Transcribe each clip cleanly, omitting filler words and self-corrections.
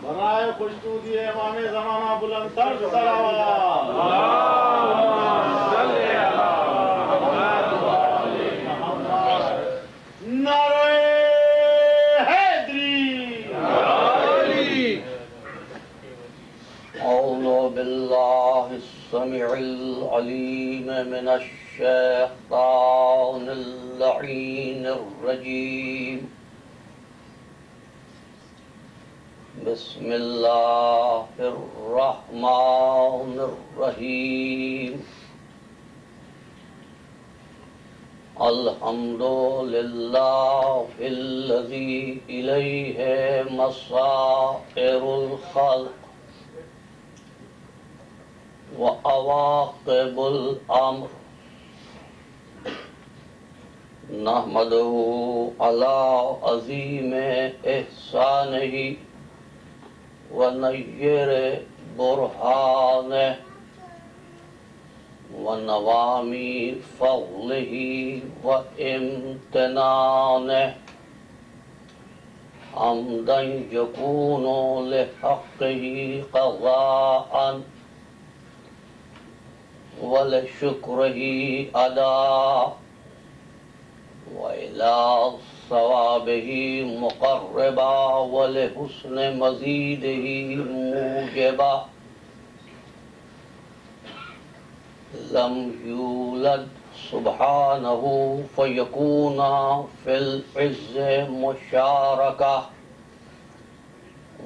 برائے خوشنودی امام زمانہ بلند تر صلوات نعرہ حیدری اعوذ باللہ السمیع العلیم من الشیطان اللعین الرجیم بسم اللہ الرحمن الرحیم الحمد للہ الذی الیہ مصائر الخلق وعواقب الامر نحمده علی عظیم احسانہ ونیر برہانہ ونوامی فضلہ وامتنانہ حمدا یکون لحقہ قضاء ولشکرہ ادا وإلى ثوابه مقربا ولحسن مزیدہ موجبا لم یولد سبحانہ فیکون فی العز مشارکہ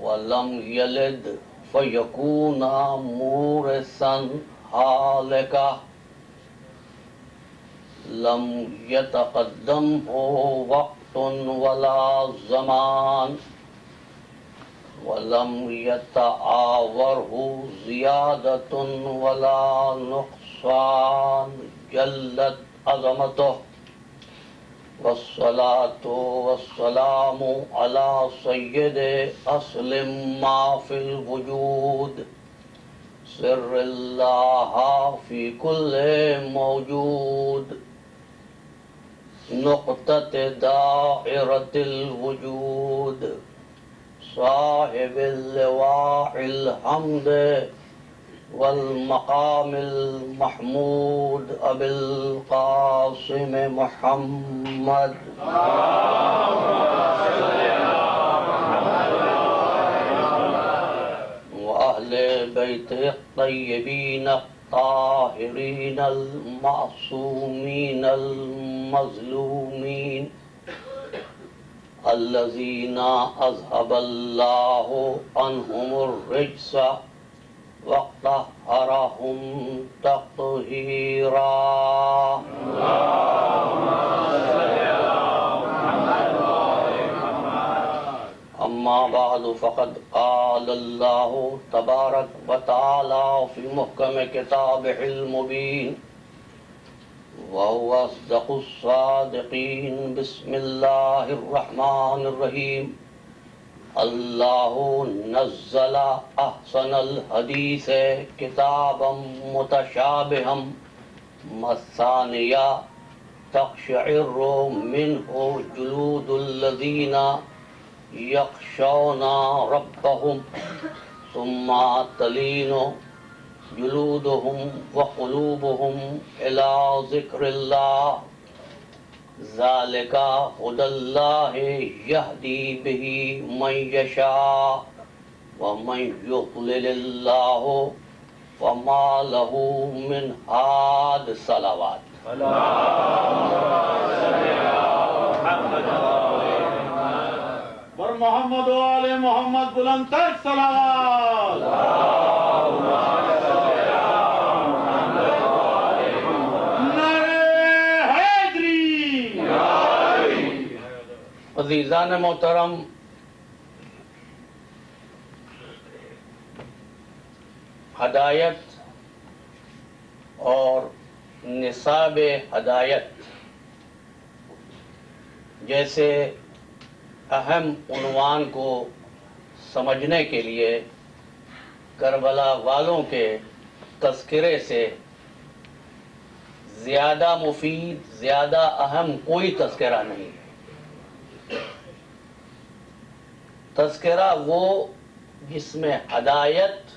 ولم یلد فیکون مورثا حالکہ لم یتقدمہ وقت ولا زمان ولم یتعاورہ زیادۃ ولا نقصان جلت عظمتہ والصلاة والسلام علی سید اصل ما فی الوجود سر اللہ فی کل موجود نقطۃ دائرۃ الوجود صاحب اللواء الحمد والمقام المحمود ابی القاسم محمد وأهل بيته الطيبين الطاهرين المعصومين المظلومين الذين أذهب الله عنهم الرجس وطهرهم تطهيرا اما بعد فقد قال اللہ تبارک وتعالی فی محکم کتابہ المبین وهو اصدق الصادقین بسم اللہ الرحمن الرحیم اللہ نزل احسن الحدیث کتابا متشابہا مثانیہ تقشعر منہ جلود الذین یخشون ربهم ثم تلین جلودهم وقلوبهم إلى ذکر اللہ ذلك هدى اللہ یہدی به من یشاء ومن یضلل اللہ فما له من ہاد صلوات محمد و آل محمد بلند تر صلوات نعرہ حیدری عزیزان محترم، ہدایت اور نصاب ہدایت جیسے اہم عنوان کو سمجھنے کے لیے کربلا والوں کے تذکرے سے زیادہ مفید، زیادہ اہم کوئی تذکرہ نہیں ہے۔ تذکرہ وہ جس میں ہدایت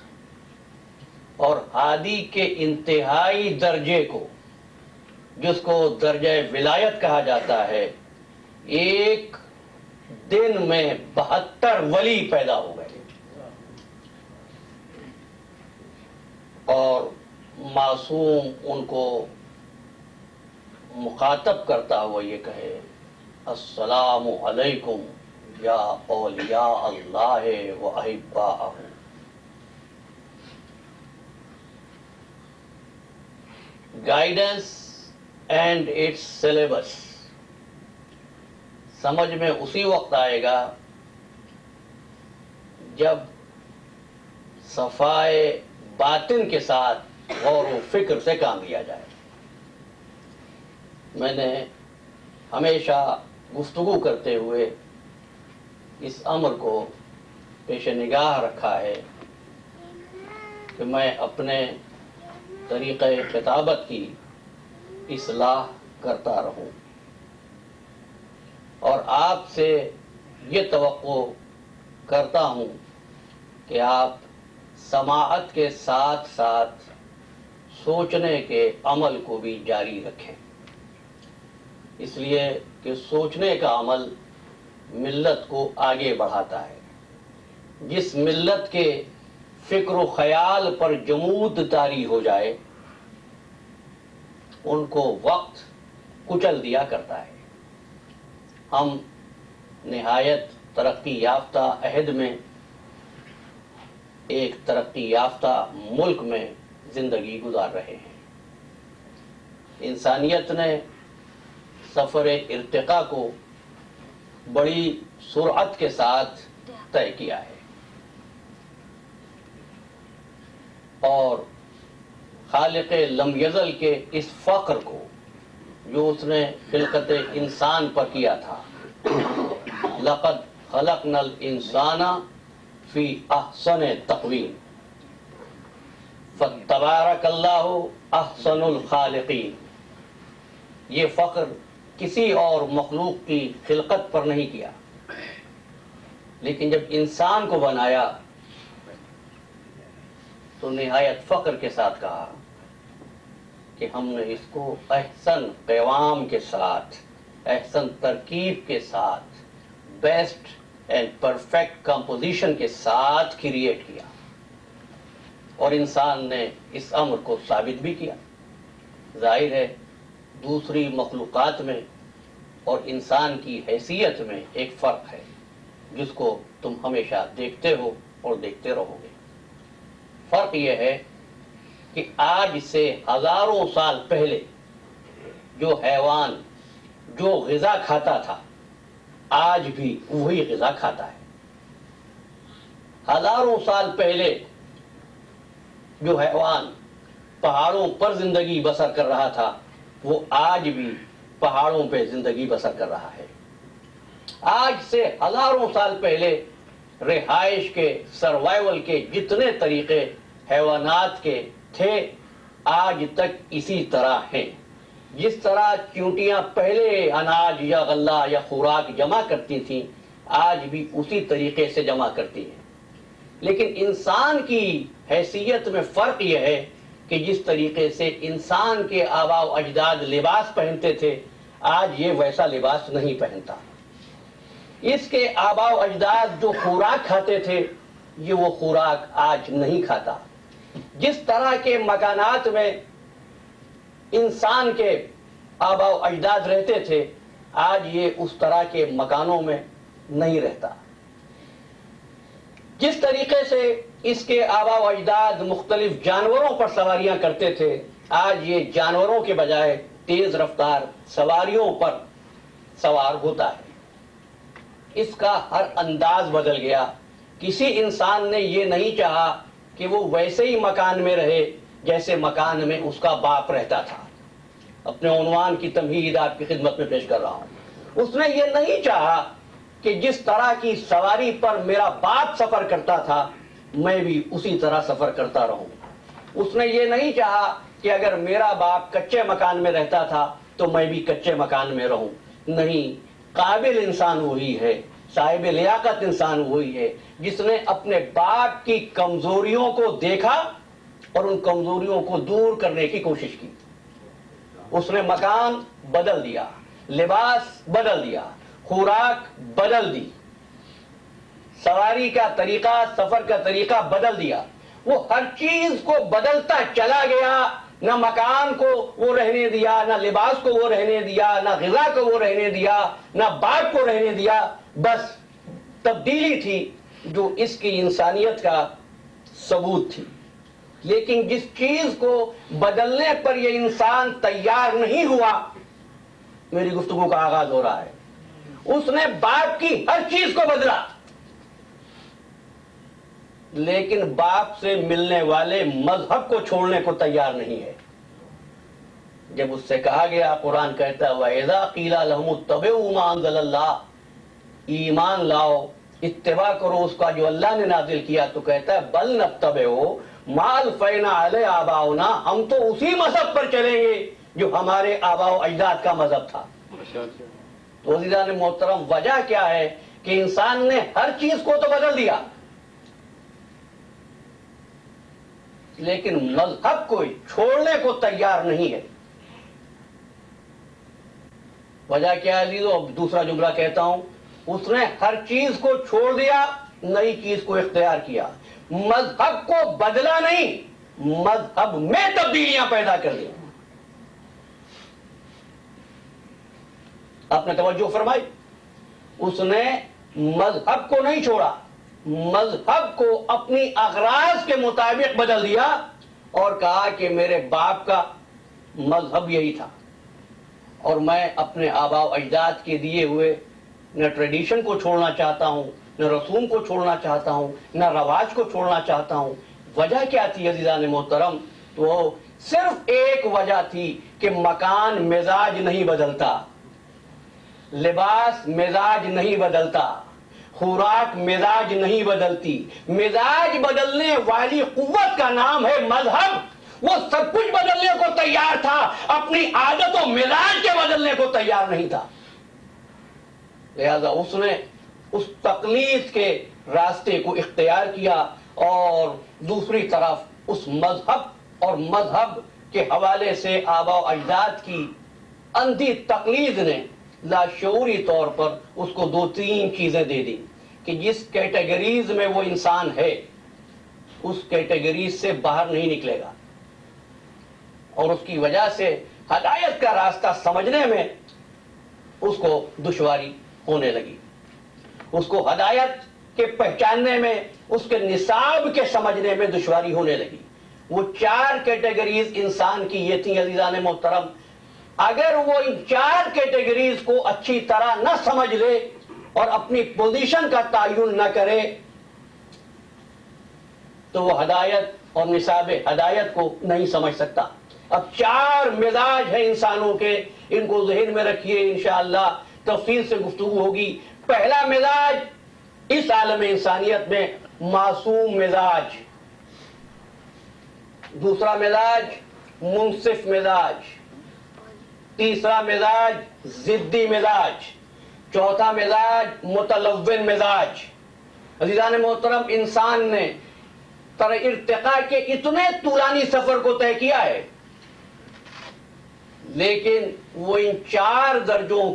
اور ہادی کے انتہائی درجے کو، جس کو درجہ ولایت کہا جاتا ہے، ایک دن میں 72 ولی پیدا ہو گئے اور معصوم ان کو مخاطب کرتا ہوا یہ کہے: السلام علیکم یا اولیاء اللہ و احباءہ۔ گائیڈنس اینڈ اٹس سلیبس سمجھ میں اسی وقت آئے گا جب صفائے باطن کے ساتھ غور و فکر سے کام لیا جائے۔ میں نے ہمیشہ گفتگو کرتے ہوئے اس امر کو پیش نگاہ رکھا ہے کہ میں اپنے طریقہ خطابت کی اصلاح کرتا رہوں اور آپ سے یہ توقع کرتا ہوں کہ آپ سماعت کے ساتھ ساتھ سوچنے کے عمل کو بھی جاری رکھیں، اس لیے کہ سوچنے کا عمل ملت کو آگے بڑھاتا ہے۔ جس ملت کے فکر و خیال پر جمود طاری ہو جائے ان کو وقت کچل دیا کرتا ہے۔ ہم نہایت ترقی یافتہ عہد میں، ایک ترقی یافتہ ملک میں زندگی گزار رہے ہیں۔ انسانیت نے سفر ارتقاء کو بڑی سرعت کے ساتھ طے کیا ہے اور خالق لم یزل کے اس فخر کو جو اس نے خلقت انسان پر کیا تھا، لقد خلقنا الانسان فی احسن تقویم فتبارک اللہ احسن الخالقین، یہ فخر کسی اور مخلوق کی خلقت پر نہیں کیا، لیکن جب انسان کو بنایا تو نہایت فخر کے ساتھ کہا کہ ہم نے اس کو احسن قوام کے ساتھ، احسن ترکیب کے ساتھ، بیسٹ اینڈ پرفیکٹ کمپوزیشن کے ساتھ کریٹ کیا، اور انسان نے اس امر کو ثابت بھی کیا۔ ظاہر ہے دوسری مخلوقات میں اور انسان کی حیثیت میں ایک فرق ہے جس کو تم ہمیشہ دیکھتے ہو اور دیکھتے رہو گے۔ فرق یہ ہے کہ آج سے ہزاروں سال پہلے جو حیوان جو غذا کھاتا تھا آج بھی وہی غذا کھاتا ہے۔ ہزاروں سال پہلے جو حیوان پہاڑوں پر زندگی بسر کر رہا تھا وہ آج بھی پہاڑوں پہ زندگی بسر کر رہا ہے۔ آج سے ہزاروں سال پہلے رہائش کے، سروائیول کے جتنے طریقے حیوانات کے تھے آج تک اسی طرح ہیں۔ جس طرح چیونٹیاں پہلے اناج یا غلہ یا خوراک جمع کرتی تھیں آج بھی اسی طریقے سے جمع کرتی ہیں، لیکن انسان کی حیثیت میں فرق یہ ہے کہ جس طریقے سے انسان کے آباء و اجداد لباس پہنتے تھے آج یہ ویسا لباس نہیں پہنتا۔ اس کے آباء و اجداد جو خوراک کھاتے تھے یہ وہ خوراک آج نہیں کھاتا۔ جس طرح کے مکانات میں انسان کے آباء و اجداد رہتے تھے آج یہ اس طرح کے مکانوں میں نہیں رہتا۔ جس طریقے سے اس کے آباء و اجداد مختلف جانوروں پر سواریاں کرتے تھے آج یہ جانوروں کے بجائے تیز رفتار سواریوں پر سوار ہوتا ہے۔ اس کا ہر انداز بدل گیا۔ کسی انسان نے یہ نہیں چاہا کہ وہ ویسے ہی مکان میں رہے جیسے مکان میں اس کا باپ رہتا تھا۔ اپنے عنوان کی تمہید آپ کی خدمت میں پیش کر رہا ہوں۔ اس نے یہ نہیں چاہا کہ جس طرح کی سواری پر میرا باپ سفر کرتا تھا میں بھی اسی طرح سفر کرتا رہوں۔ اس نے یہ نہیں چاہا کہ اگر میرا باپ کچے مکان میں رہتا تھا تو میں بھی کچے مکان میں رہوں۔ نہیں، قابل انسان وہی ہے صاحب لیاقت انسان وہی ہے جس نے اپنے باپ کی کمزوریوں کو دیکھا اور ان کمزوریوں کو دور کرنے کی کوشش کی. اس نے مکان بدل دیا, لباس بدل دیا, خوراک بدل دی, سواری کا طریقہ, سفر کا طریقہ بدل دیا. وہ ہر چیز کو بدلتا چلا گیا. نہ مکان کو وہ رہنے دیا, نہ لباس کو وہ رہنے دیا, نہ غذا کو وہ رہنے دیا, نہ باپ کو رہنے دیا. بس تبدیلی تھی جو اس کی انسانیت کا ثبوت تھی. لیکن جس چیز کو بدلنے پر یہ انسان تیار نہیں ہوا, میری گفتگو کا آغاز ہو رہا ہے, اس نے باپ کی ہر چیز کو بدلا, لیکن باپ سے ملنے والے مذہب کو چھوڑنے کو تیار نہیں ہے. جب اس سے کہا گیا, قرآن کہتا ہے وَإِذَا قِيلَ لَهُمُ اتَّبِعُوا مَا أَنزَلَ اللَّهُ, ایمان لاؤ, اتباع کرو اس کا جو اللہ نے نازل کیا, تو کہتا ہے بل نتبعوا مَا أَلْفَيْنَا عَلَيْهِ آبَاؤُنَا, ہم تو اسی مذہب پر چلیں گے جو ہمارے آباء و اجداد کا مذہب تھا. تو عزیزان محترم, وجہ کیا ہے کہ انسان نے ہر چیز کو تو بدل دیا, لیکن مذہب کو چھوڑنے کو تیار نہیں ہے. وجہ کیا ہے عزیزو؟ اب دوسرا جملہ کہتا ہوں, اس نے ہر چیز کو چھوڑ دیا, نئی چیز کو اختیار کیا. مذہب کو بدلا نہیں, مذہب میں تبدیلیاں پیدا کر دی. آپ نے توجہ فرمائی, اس نے مذہب کو نہیں چھوڑا, مذہب کو اپنی اغراض کے مطابق بدل دیا اور کہا کہ میرے باپ کا مذہب یہی تھا اور میں اپنے آباء و اجداد کے دیے ہوئے نہ ٹریڈیشن کو چھوڑنا چاہتا ہوں, نہ رسوم کو چھوڑنا چاہتا ہوں, نہ رواج کو چھوڑنا چاہتا ہوں. وجہ کیا تھی عزیزان محترم؟ تو صرف ایک وجہ تھی کہ مکان مزاج نہیں بدلتا, لباس مزاج نہیں بدلتا, خوراک مزاج نہیں بدلتی. مزاج بدلنے والی قوت کا نام ہے مذہب. وہ سب کچھ بدلنے کو تیار تھا, اپنی عادت و مزاج کے بدلنے کو تیار نہیں تھا. لہذا اس نے اس تقلید کے راستے کو اختیار کیا اور دوسری طرف اس مذہب اور مذہب کے حوالے سے آباء و اجداد کی اندھی تقلید نے لاشعوری طور پر اس کو دو تین چیزیں دے دی کہ جس کیٹیگریز میں وہ انسان ہے اس کیٹیگریز سے باہر نہیں نکلے گا, اور اس کی وجہ سے ہدایت کا راستہ سمجھنے میں اس کو دشواری ہونے لگی. اس کو ہدایت کے پہچاننے میں, اس کے نصاب کے سمجھنے میں دشواری ہونے لگی. وہ چار کیٹیگریز انسان کی یہ تھیں عزیزان محترم. اگر وہ ان چار کیٹیگریز کو اچھی طرح نہ سمجھ لے اور اپنی پوزیشن کا تعین نہ کرے تو وہ ہدایت اور نصاب ہدایت کو نہیں سمجھ سکتا. اب چار مزاج ہیں انسانوں کے, ان کو ذہن میں رکھیے, انشاءاللہ تفصیل سے گفتگو ہوگی. پہلا مزاج اس عالم انسانیت میں معصوم مزاج, دوسرا مزاج منصف مزاج, تیسرا مزاج ضدی مزاج, چوتھا مزاج متلون مزاج. عزیزان محترم, انسان نے ارتقاء کے اتنے طولانی سفر کو طے کیا ہے, لیکن وہ ان چار درجوں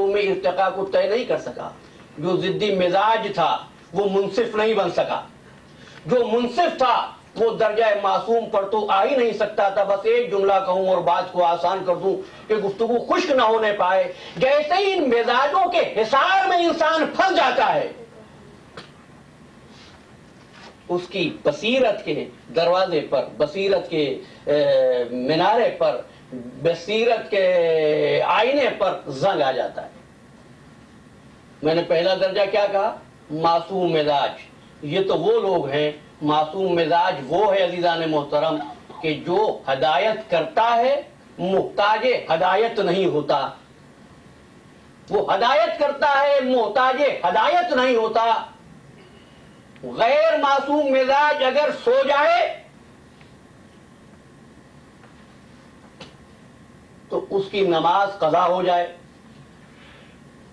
میں ارتقاء کو طے نہیں کر سکا. جو ضدی مزاج تھا وہ منصف نہیں بن سکا, جو منصف تھا وہ درجہ معصوم پر تو آ ہی نہیں سکتا تھا. بس ایک جملہ کہوں اور بات کو آسان کر دوں کہ گفتگو خشک نہ ہونے پائے. جیسے ہی ان مزاجوں کے حصار میں انسان پھنس جاتا ہے, اس کی بصیرت کے دروازے پر, بصیرت کے مینارے پر, بصیرت کے آئینے پر زنگ آ جاتا ہے. میں نے پہلا درجہ کیا کہا؟ معصوم مزاج. یہ تو وہ لوگ ہیں, معصوم مزاج وہ ہے عزیزان محترم کہ جو ہدایت کرتا ہے محتاج ہدایت نہیں ہوتا. وہ ہدایت کرتا ہے محتاج ہدایت نہیں ہوتا. غیر معصوم مزاج اگر سو جائے تو اس کی نماز قضا ہو جائے,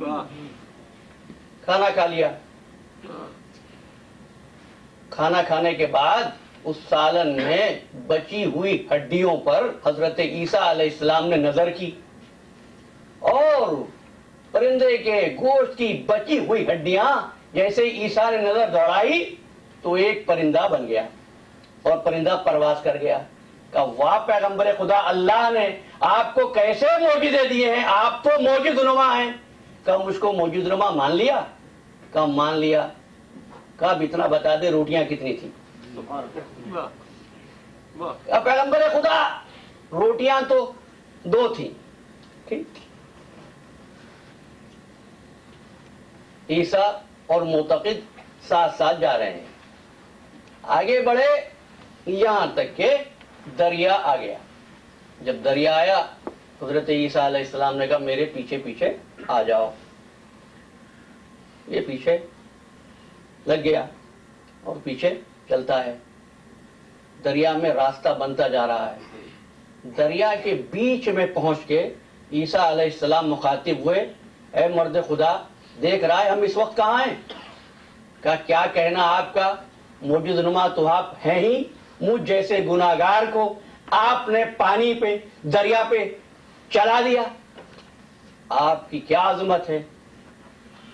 کھانا کھا لیا. کھانا کھانے کے بعد اس سالن میں بچی ہوئی ہڈیوں پر حضرت عیسیٰ علیہ السلام نے نظر کی اور پرندے کے گوشت کی بچی ہوئی ہڈیاں جیسے عیسیٰ نے نظر دوڑائی تو ایک پرندہ بن گیا اور پرندہ پرواز کر گیا. کہا واہ پیغمبر خدا, اللہ نے آپ کو کیسے معجزے دیے ہیں, آپ تو معجز نما ہیں. کہا مجھ کو معجز نما مان لیا؟ کہا مان لیا. کہا اب اتنا بتا دے روٹیاں کتنی تھیں؟ پیغمبر خدا روٹیاں تو 2 تھیں. ٹھیک. عیسیٰ اور معتقد ساتھ ساتھ جا رہے ہیں. آگے بڑھے یہاں تک کہ دریا آ گیا. جب دریا آیا حضرت عیسیٰ علیہ السلام نے کہا میرے پیچھے پیچھے آ جاؤ. یہ پیچھے لگ گیا اور پیچھے چلتا ہے. دریا میں راستہ بنتا جا رہا ہے. دریا کے بیچ میں پہنچ کے عیسیٰ علیہ السلام مخاطب ہوئے, اے مرد خدا دیکھ رہا ہے ہم اس وقت کہاں ہیں؟ کہا کیا کہنا آپ کا, معجز نما تو آپ ہیں ہی. مجھ جیسے گناہگار کو آپ نے پانی پہ دریا پہ چلا دیا. آپ کی کیا عظمت ہے,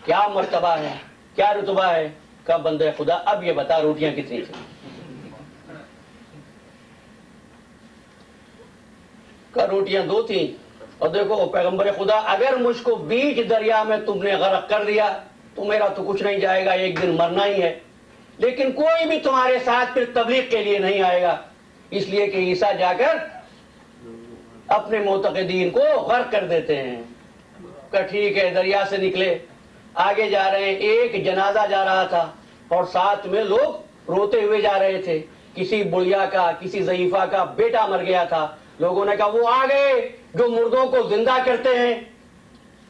کیا مرتبہ ہے, کیا رتبہ ہے. کہا بندے خدا اب یہ بتا روٹیاں کتنی تھیں؟ کہا روٹیاں 2 تھیں. اور دیکھو پیغمبر خدا اگر مجھ کو بیچ دریا میں تم نے غرق کر دیا تو میرا تو کچھ نہیں جائے گا, ایک دن مرنا ہی ہے. لیکن کوئی بھی تمہارے ساتھ پھر تبلیغ کے لیے نہیں آئے گا, اس لیے کہ عیسیٰ جا کر اپنے معتقدین کو غرق کر دیتے ہیں. کہ ٹھیک ہے. دریا سے نکلے, آگے جا رہے ہیں. ایک جنازہ جا رہا تھا اور ساتھ میں لوگ روتے ہوئے جا رہے تھے. کسی بڑھیا کا, کسی ضعیفہ کا بیٹا مر گیا تھا. لوگوں نے کہا وہ آ گئے جو مردوں کو زندہ کرتے ہیں.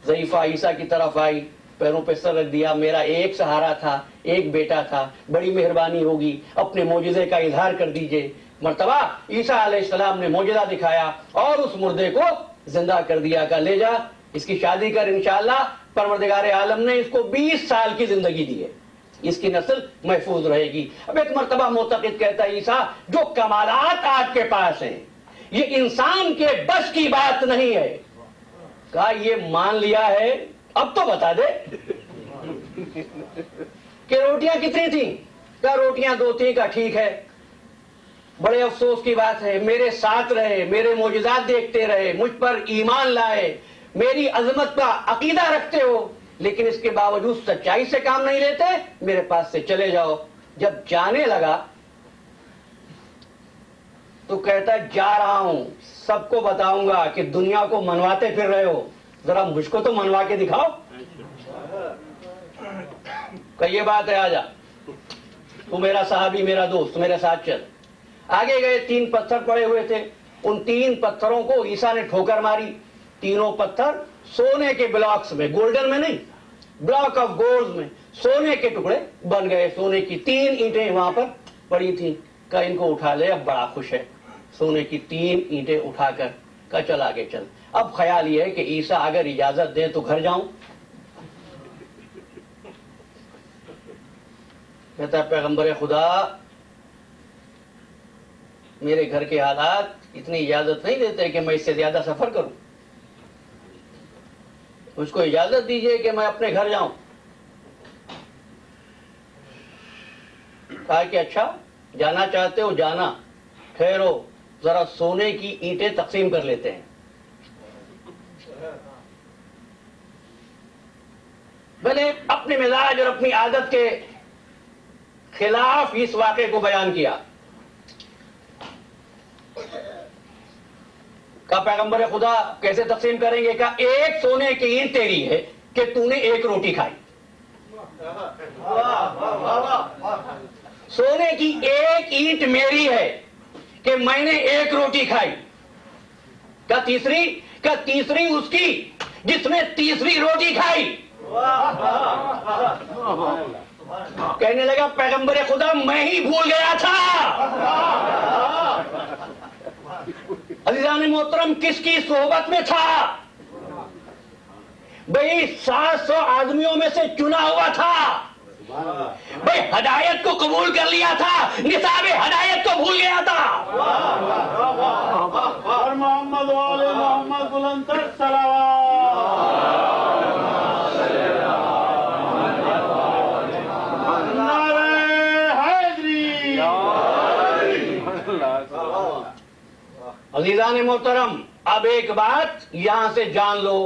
ضعیفہ عیسیٰ کی طرف آئی, پیروں پہ سر رکھ دیا, میرا ایک سہارا تھا, ایک بیٹا تھا, بڑی مہربانی ہوگی اپنے معجزے کا اظہار کر دیجئے. مرتبہ عیسیٰ علیہ السلام نے معجزہ دکھایا اور اس مردے کو زندہ کر دیا. کہ لے جا اس کی شادی کر, انشاءاللہ پروردگار عالم نے اس کو 20 سال کی زندگی دی ہے, اس کی نسل محفوظ رہے گی. اب ایک مرتبہ معتقد کہتا ہے عیسیٰ جو کمالات آپ کے پاس ہیں یہ انسان کے بس کی بات نہیں ہے. کہا یہ مان لیا ہے, اب تو بتا دے کہ روٹیاں کتنی تھیں؟ کہا روٹیاں 2 تھیں. کہا ٹھیک ہے, بڑے افسوس کی بات ہے, میرے ساتھ رہے, میرے معجزات دیکھتے رہے, مجھ پر ایمان لائے, میری عظمت کا عقیدہ رکھتے ہو, لیکن اس کے باوجود سچائی سے کام نہیں لیتے, میرے پاس سے چلے جاؤ. جب جانے لگا تو کہتا ہے جا رہا ہوں, سب کو بتاؤں گا کہ دنیا کو منواتے پھر رہے ہو, ذرا مجھ کو تو منوا کے دکھاؤ. کہ یہ بات ہے, آ جا, تو میرا صحابی, میرا دوست, میرے ساتھ چل. آگے گئے, 3 پتھر پڑے ہوئے تھے. ان 3 پتھروں کو عیسیٰ نے ٹھوکر ماری. تینوں پتھر سونے کے بلاکس میں, گولڈن میں نہیں, بلاک آف گولڈ میں سونے کے ٹکڑے بن گئے. سونے کی 3 اینٹیں وہاں پر پڑی تھیں. کہ ان کو اٹھا لے, اب بڑا خوش ہے. سونے کی 3 اینٹیں اٹھا کر کہ چل آگے چل. اب خیال یہ ہے کہ عیسیٰ اگر اجازت دیں تو گھر جاؤں. کہتا ہے پیغمبر خدا میرے گھر کے حالات اتنی اجازت نہیں دیتے کہ میں اس سے زیادہ سفر کروں, مجھ کو اجازت دیجئے کہ میں اپنے گھر جاؤں. کہا کہ اچھا جانا چاہتے ہو جانا, ٹھہرو ذرا سونے کی اینٹیں تقسیم کر لیتے ہیں. میں نے اپنے مزاج اور اپنی عادت کے خلاف اس واقعے کو بیان کیا. کہا پیغمبر خدا کیسے تقسیم کریں گے؟ کہا 1 سونے کی اینٹ تیری ہے کہ تو نے 1 روٹی کھائی. سونے کی 1 اینٹ میری ہے کہ میں نے 1 روٹی کھائی. کہا تیسری اس کی جس نے تیسری روٹی کھائی. کہنے لگا پیغمبر خدا میں ہی بھول گیا تھا. عزیزان محترم کس کی صحبت میں تھا؟ بھئی 700 آدمیوں میں سے چنا ہوا تھا، بھئی ہدایت کو قبول کر لیا تھا، نصاب ہدایت کو بھول گیا تھا۔ اور محمد والے محمد بلند تر صلوات۔ نعرہ حیدری۔ عزیزان محترم، اب ایک بات یہاں سے جان لو،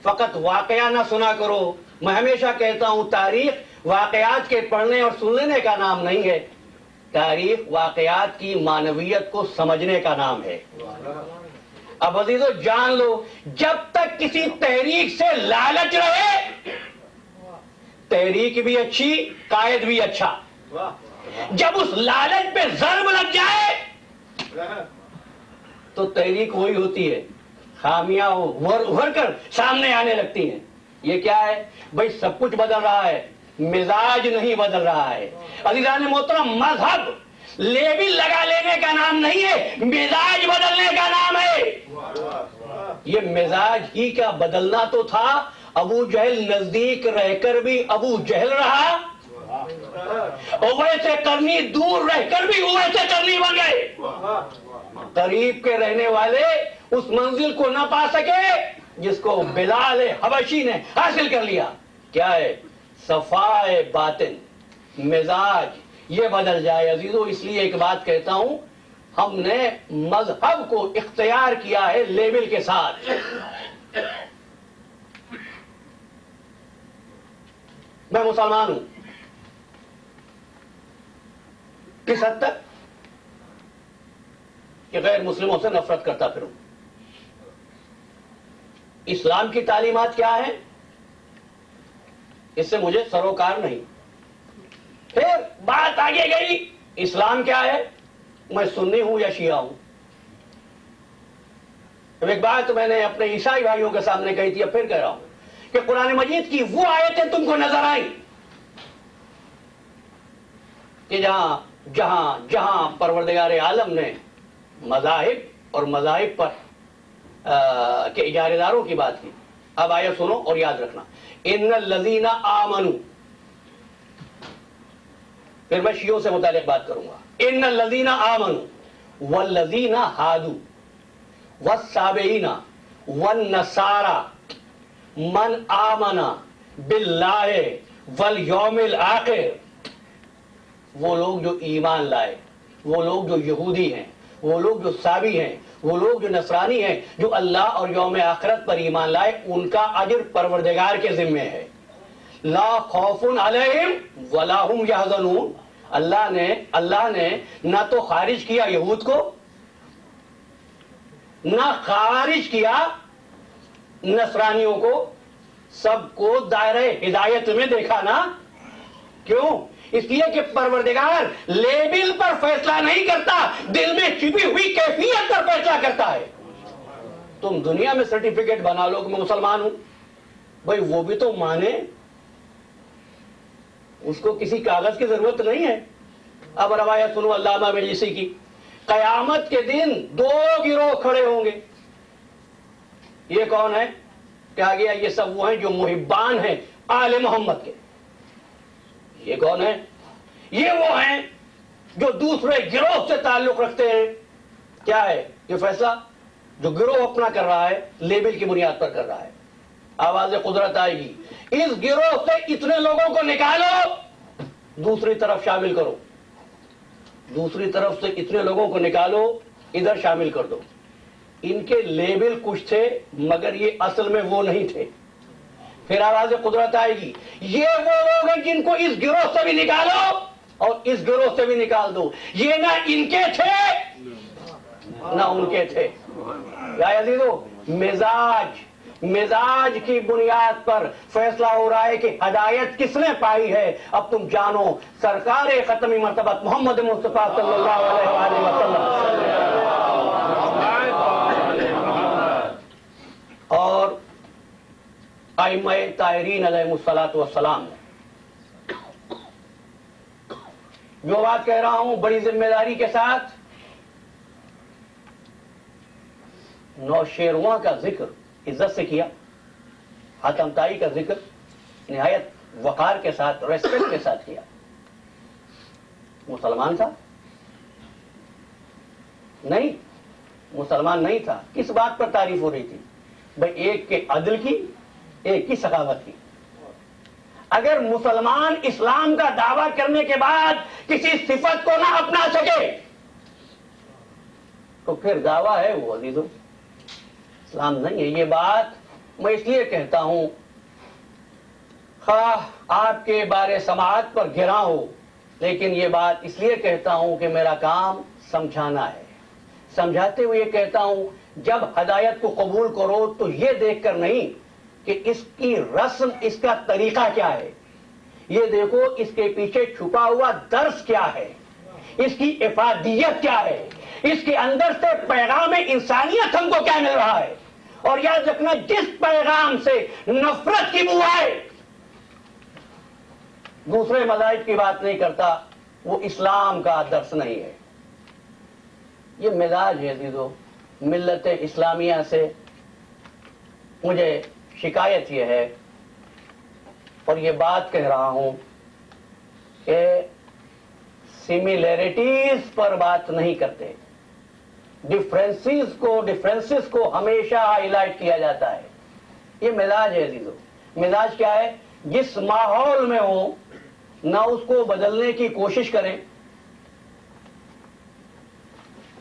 فقط واقعہ نہ سنا کرو۔ میں ہمیشہ کہتا ہوں تاریخ واقعات کے پڑھنے اور سن لینے کا نام نہیں ہے، تاریخ واقعات کی معنویت کو سمجھنے کا نام ہے۔ اب عزیزو جان لو، جب تک کسی تحریک سے لالچ رہے، تحریک بھی اچھی، قائد بھی اچھا۔ جب اس لالچ پہ ضرب لگ جائے تو تحریک وہی ہوتی ہے، خامیاں ابھر کر سامنے آنے لگتی ہیں۔ یہ کیا ہے بھئی؟ سب کچھ بدل رہا ہے، مزاج نہیں بدل رہا ہے۔ عزیزان محترم، مذہب لیبل لگا لینے کا نام نہیں ہے، مزاج بدلنے کا نام ہے۔ یہ مزاج ہی کا بدلنا تو تھا۔ ابو جہل نزدیک رہ کر بھی ابو جہل رہا، اویس قرنی دور رہ کر بھی اویس قرنی بن گئے۔ قریب کے رہنے والے اس منزل کو نہ پا سکے جس کو بلال حبشی نے حاصل کر لیا۔ کیا ہے؟ صفائے باطن، مزاج یہ بدل جائے۔ عزیزو اس لیے ایک بات کہتا ہوں، ہم نے مذہب کو اختیار کیا ہے لیبل کے ساتھ۔ میں مسلمان ہوں، کس حد تک کہ غیر مسلموں سے نفرت کرتا پھروں۔ اسلام کی تعلیمات کیا ہے اس سے مجھے سروکار نہیں۔ پھر بات آگے گئی، اسلام کیا ہے، میں سنی ہوں یا شیعہ ہوں۔ اب ایک بات میں نے اپنے عیسائی بھائیوں کے سامنے کہی تھی، اب پھر کہہ رہا ہوں کہ قرآن مجید کی وہ آیتیں تم کو نظر آئیں کہ جہاں پروردگار عالم نے مذاہب اور مذاہب پر کے اجارے داروں کی بات کی۔ اب آیت سنو اور یاد رکھنا، ان الذین آمنوا، پھر میں شیعوں سے متعلق بات کروں گا۔ ان الذین آمنوا والذین ہادوا والسابئین والنصارى من آمن باللہ والیوم الآخر، وہ لوگ جو ایمان لائے، وہ لوگ جو یہودی ہیں، وہ لوگ جو سابی ہیں، وہ لوگ جو نصرانی ہیں، جو اللہ اور یوم آخرت پر ایمان لائے، ان کا اجر پروردگار کے ذمے ہے۔ لا خوف علیہم ولا هم یحزنون۔ اللہ نے نہ تو خارج کیا یہود کو، نہ خارج کیا نصرانیوں کو، سب کو دائرہ ہدایت میں دیکھا نا۔ کیوں؟ اس لیے کہ پروردگار لیبل پر فیصلہ نہیں کرتا، دل میں چھپی ہوئی کیفیت پر فیصلہ کرتا ہے۔ تم دنیا میں سرٹیفکیٹ بنا لو کہ میں مسلمان ہوں، بھئی وہ بھی تو مانے، اس کو کسی کاغذ کی ضرورت نہیں ہے۔ اب روایت سنو علامہ مجلسی کی، قیامت کے دن دو گروہ کھڑے ہوں گے۔ یہ کون ہے؟ کہا گیا یہ سب وہ ہیں جو محبان ہیں آل محمد کے۔ یہ کون ہے؟ یہ وہ ہیں جو دوسرے گروہ سے تعلق رکھتے ہیں۔ کیا ہے یہ فیصلہ؟ جو گروہ اپنا کر رہا ہے، لیبل کی بنیاد پر کر رہا ہے۔ آواز قدرت آئے گی، اس گروہ سے اتنے لوگوں کو نکالو، دوسری طرف شامل کرو، دوسری طرف سے اتنے لوگوں کو نکالو، ادھر شامل کر دو۔ ان کے لیبل کچھ تھے مگر یہ اصل میں وہ نہیں تھے۔ پھر آواز قدرت آئے گی، یہ وہ لوگ ہیں جن کو اس گروہ سے بھی نکالو اور اس گروہ سے بھی نکال دو، یہ نہ ان کے تھے نہ ان کے تھے۔ یا عزیزو، مزاج کی بنیاد پر فیصلہ ہو رہا ہے کہ ہدایت کس نے پائی ہے۔ اب تم جانو، سرکار ختمی مرتبہ محمد مصطفیٰ صلی اللہ علیہ وآلہ وسلم اور ائمہ طاہرین علیہم الصلوۃ والسلام، جو بات کہہ رہا ہوں بڑی ذمہ داری کے ساتھ، نوشیروان کا ذکر عزت سے کیا، حاتم طائی کا ذکر نہایت وقار کے ساتھ، ریسپیکٹ کے ساتھ کیا. مسلمان تھا؟ نہیں، مسلمان نہیں تھا. کس بات پر تعریف ہو رہی تھی؟ بھئی ایک کے عدل کی، ایک کی سخاوت کی. اگر مسلمان اسلام کا دعویٰ کرنے کے بعد کسی صفت کو نہ اپنا سکے تو پھر دعویٰ ہے وہ عزیزو اسلام نہیں ہے. یہ بات میں اس لیے کہتا ہوں، خواہ آپ کے بارے سماعت پر گراں ہو، لیکن یہ بات اس لیے کہتا ہوں کہ میرا کام سمجھانا ہے. سمجھاتے ہوئے یہ کہتا ہوں، جب ہدایت کو قبول کرو تو یہ دیکھ کر نہیں کہ اس کی رسم، اس کا طریقہ کیا ہے، یہ دیکھو اس کے پیچھے چھپا ہوا درس کیا ہے، اس کی افادیت کیا ہے، اس کے اندر سے پیغام انسانیت ہم کو کیا مل رہا ہے. اور یاد رکھنا، جس پیغام سے نفرت کی بو آئے، دوسرے مذاہب کی بات نہیں کرتا، وہ اسلام کا درس نہیں ہے. یہ مزاج ہے عزیزو ملت اسلامیہ سے. مجھے شکایت یہ ہے اور یہ بات کہہ رہا ہوں کہ سملیرٹیز پر بات نہیں کرتے، ڈفرینسز کو ہمیشہ ہائی لائٹ کیا جاتا ہے. یہ مزاج ہے عزیزو. مزاج کیا ہے؟ جس ماحول میں ہو نہ اس کو بدلنے کی کوشش کریں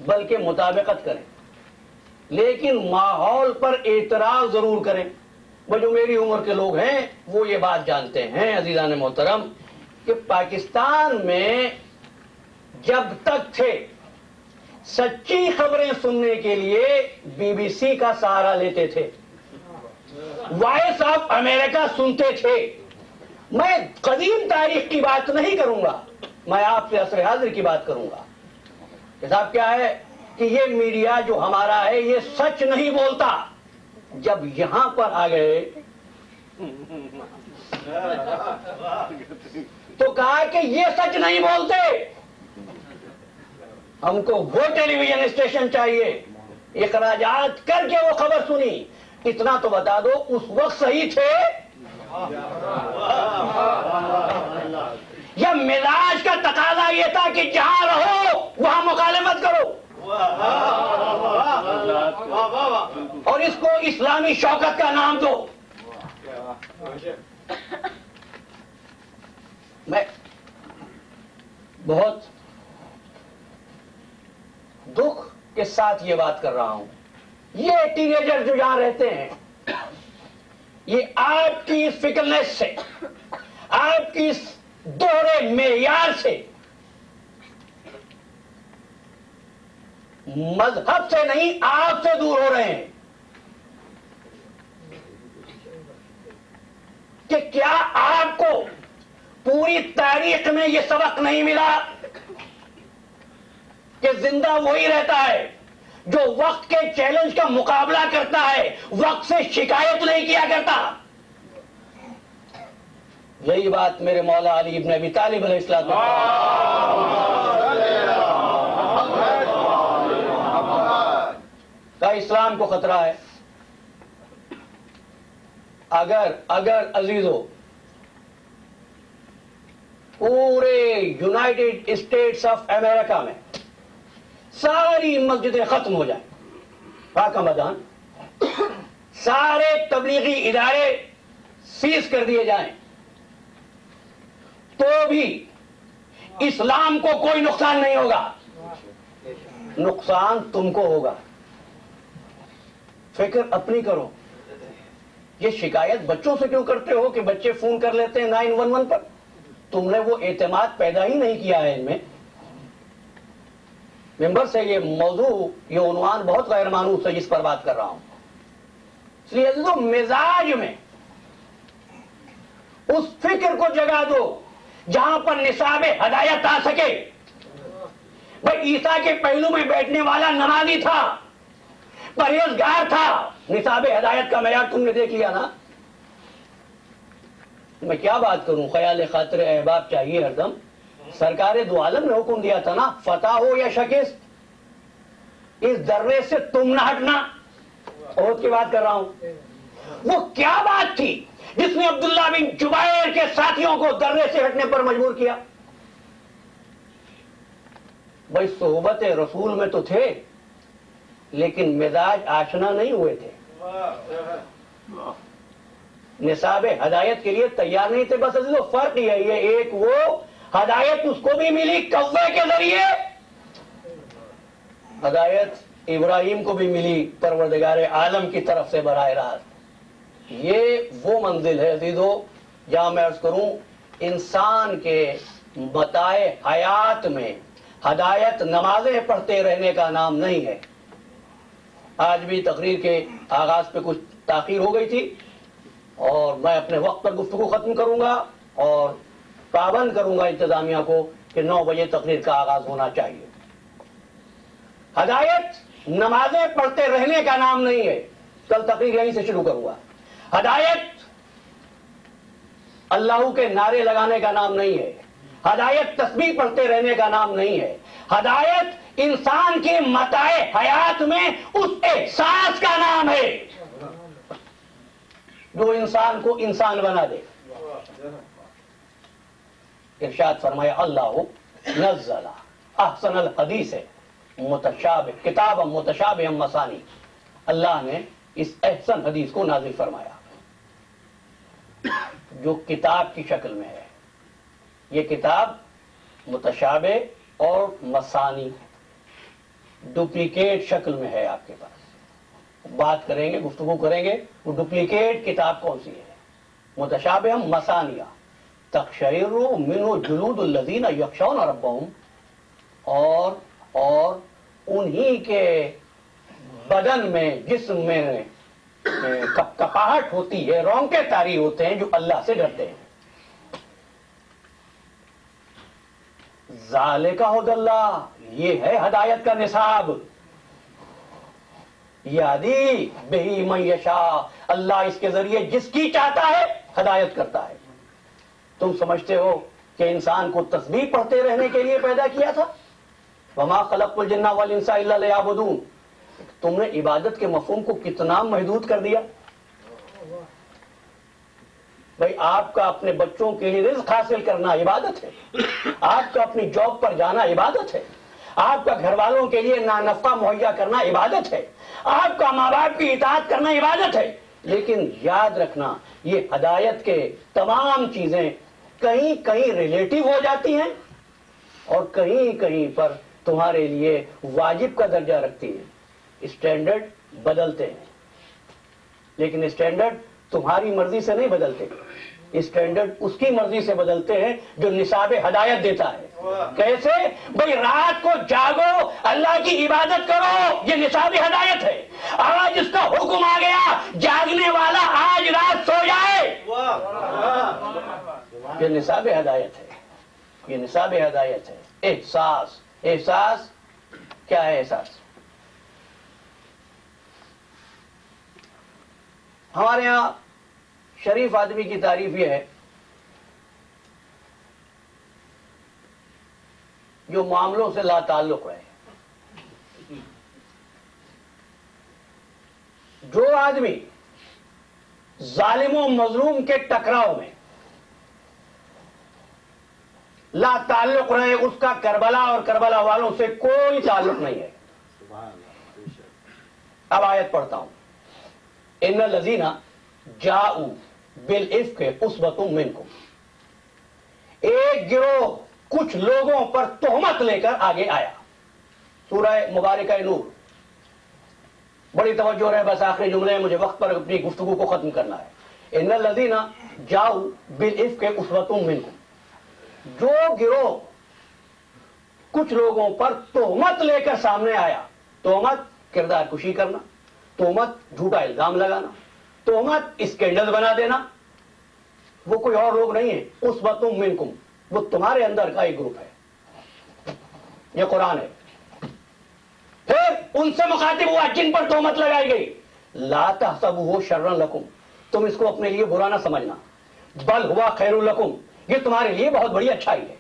بلکہ مطابقت کریں، لیکن ماحول پر اعتراض ضرور کریں. وہ جو میری عمر کے لوگ ہیں وہ یہ بات جانتے ہیں عزیزان محترم کہ پاکستان میں جب تک تھے سچی خبریں سننے کے لیے بی بی سی کا سہارا لیتے تھے، وائس آف امریکہ سنتے تھے. میں قدیم تاریخ کی بات نہیں کروں گا، میں آپ سے عصر حاضر کی بات کروں گا. حساب کیا ہے کہ یہ میڈیا جو ہمارا ہے یہ سچ نہیں بولتا. جب یہاں پر آ گئے تو کہا کہ یہ سچ نہیں بولتے، ہم کو وہ ٹیلی ویژن اسٹیشن چاہیے. اخراجات کر کے وہ خبر سنی. اتنا تو بتا دو اس وقت صحیح تھے یا مزاج کا تقاضا یہ تھا کہ جہاں رہو وہاں مخالفت کرو اور اس کو اسلامی شوکت کا نام دو. میں بہت دکھ کے ساتھ یہ بات کر رہا ہوں. یہ ٹینیجر جو یہاں رہتے ہیں، یہ آپ کی اس فکرنیس سے، آپ کی اس دوہرے معیار سے، مذہب سے نہیں آپ سے دور ہو رہے ہیں. کہ کیا آپ کو پوری تاریخ میں یہ سبق نہیں ملا کہ زندہ وہی رہتا ہے جو وقت کے چیلنج کا مقابلہ کرتا ہے، وقت سے شکایت نہیں کیا کرتا. یہی بات میرے مولا علی ابن ابی طالب علیہ السلام کا اسلام کو خطرہ ہے. اگر عزیزو پورے یونائٹڈ اسٹیٹس آف امریکہ میں ساری مسجدیں ختم ہو جائیں، پاک میدان، سارے تبلیغی ادارے سیز کر دیے جائیں، تو بھی اسلام کو کوئی نقصان نہیں ہوگا. نقصان تم کو ہوگا. فکر اپنی کرو. یہ شکایت بچوں سے کیوں کرتے ہو کہ بچے فون کر لیتے ہیں 911 پر؟ تم نے وہ اعتماد پیدا ہی نہیں کیا ہے ان میں. ممبر سے یہ موضوع، یہ عنوان بہت غیر مانوس ہے جس پر بات کر رہا ہوں. اس لیے عزیزو مزاج میں اس فکر کو جگا دو جہاں پر نصاب ہدایت آ سکے. بھائی عیسیٰ کے پہلو میں بیٹھنے والا نمازی تھا، پرہیزگار تھا. نصاب ہدایت کا معیار تم نے دیکھ لیا نا. میں کیا بات کروں، خیال خاطر احباب چاہیے ہر دم. سرکار دو عالم نے حکم دیا تھا نا، فتح ہو یا شکست، اس ذرے سے تم نہ ہٹنا. عہد کی بات کر رہا ہوں. وہ کیا بات تھی جس نے عبداللہ بن جبیر کے ساتھیوں کو درے سے ہٹنے پر مجبور کیا؟ بھائی صحبت رسول میں تو تھے لیکن مزاج آشنا نہیں ہوئے تھے، نصاب ہدایت کے لیے تیار نہیں تھے. بس وہ فرق یہ ہے، ایک وہ ہدایت اس کو بھی ملی کوے کے ذریعے، ہدایت ابراہیم کو بھی ملی پروردگار عالم کی طرف سے براہ راست. یہ وہ منزل ہے عزیزو جہاں میں عرض کروں انسان کے متاع حیات میں ہدایت نمازیں پڑھتے رہنے کا نام نہیں ہے. آج بھی تقریر کے آغاز پہ کچھ تاخیر ہو گئی تھی اور میں اپنے وقت پر گفتگو ختم کروں گا اور پابند کروں گا انتظامیہ کو کہ 9 بجے تقریر کا آغاز ہونا چاہیے. ہدایت نمازیں پڑھتے رہنے کا نام نہیں ہے. کل تقریر یہیں سے شروع کروں گا. ہدایت اللہ کے نعرے لگانے کا نام نہیں ہے. ہدایت تسبیح پڑھتے رہنے کا نام نہیں ہے. ہدایت انسان کے متاع حیات میں اس احساس کا نام ہے جو انسان کو انسان بنا دے. ارشاد فرمایا اللہ نزل احسن الحدیث متشابہ کتاب متشابہ مثانی، اللہ نے اس احسن حدیث کو نازل فرمایا جو کتاب کی شکل میں ہے. یہ کتاب متشابہ اور مثانی ڈپلیکیٹ شکل میں ہے آپ کے پاس. بات کریں گے، گفتگو کریں گے وہ ڈپلیکیٹ کتاب کون سی ہے. متشابہ مثانیہ تقشعر منہ جلود الذین یخشون ربہم، اور انہی کے بدن میں جسم میں کپاہٹ ہوتی ہے، رونقیں طاری ہوتے ہیں جو اللہ سے ڈرتے ہیں. ذالک ھدی اللہ، یہ ہے ہدایت کا نصاب. یہدی بہ من یشاء، اللہ اس کے ذریعے جس کی چاہتا ہے ہدایت کرتا ہے. تم سمجھتے ہو کہ انسان کو تسبیح پڑھتے رہنے کے لیے پیدا کیا تھا؟ وما خلقت الجن والانس الا لیعبدون. تم نے عبادت کے مفہوم کو کتنا محدود کر دیا. بھائی آپ کا اپنے بچوں کے لیے رزق حاصل کرنا عبادت ہے، آپ کا اپنی جاب پر جانا عبادت ہے، آپ کا گھر والوں کے لیے نانفع مہیا کرنا عبادت ہے، آپ کا ماں باپ کی اطاعت کرنا عبادت ہے. لیکن یاد رکھنا یہ ہدایت کے تمام چیزیں کہیں کہیں ریلیٹو ہو جاتی ہیں اور کہیں کہیں پر تمہارے لیے واجب کا درجہ رکھتی ہیں. اسٹینڈرڈ بدلتے ہیں لیکن اسٹینڈرڈ تمہاری مرضی سے نہیں بدلتے. اسٹینڈرڈ اس کی مرضی سے بدلتے ہیں جو نصاب ہدایت دیتا ہے. کیسے؟ بھئی رات کو جاگو، اللہ کی عبادت کرو، یہ نصاب ہدایت ہے. آج اس کا حکم آ گیا جاگنے والا آج رات سو جائے، یہ نصاب ہدایت ہے. یہ نصاب ہدایت ہے. احساس، احساس کیا ہے؟ احساس ہمارے ہاں شریف آدمی کی تعریف یہ ہے جو معاملوں سے لا تعلق رہے. جو آدمی ظالم و مظلوم کے ٹکراؤ میں لا تعلق رہے، اس کا کربلا اور کربلا والوں سے کوئی تعلق نہیں ہے. اب آیت پڑھتا ہوں. ان الذین جاؤ بالافک عصبۃ منکم، ایک گروہ کچھ لوگوں پر تہمت لے کر آگے آیا. سورہ مبارکہ نور. بڑی توجہ رہے، بس آخری جملے مجھے وقت پر اپنی گفتگو کو ختم کرنا ہے. ان الذین جاؤ بالافک عصبۃ منکم، جو گروہ کچھ لوگوں پر تہمت لے کر سامنے آیا. تہمت کردار کشی کرنا، تہمت جھوٹا الزام لگانا، تہمت اسکینڈل بنا دینا. وہ کوئی اور لوگ نہیں ہے. عصبۃ منکم، وہ تمہارے اندر کا ایک گروپ ہے. یہ قرآن ہے. پھر ان سے مخاطب ہوا جن پر تہمت لگائی گئی. لا تحسبوہ شرا لکم، تم اس کو اپنے لیے برا نہ سمجھنا. بل ہوا خیر لکم، یہ تمہارے لیے بہت بڑی اچھائی ہے.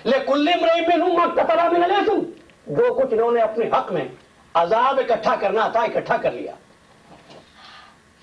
لکل امرئ منہم ما اکتسب من الاثم، جو کچھ انہوں نے اپنے حق میں عذاب اکٹھا کرنا تھا اکٹھا کر لیا.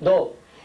2।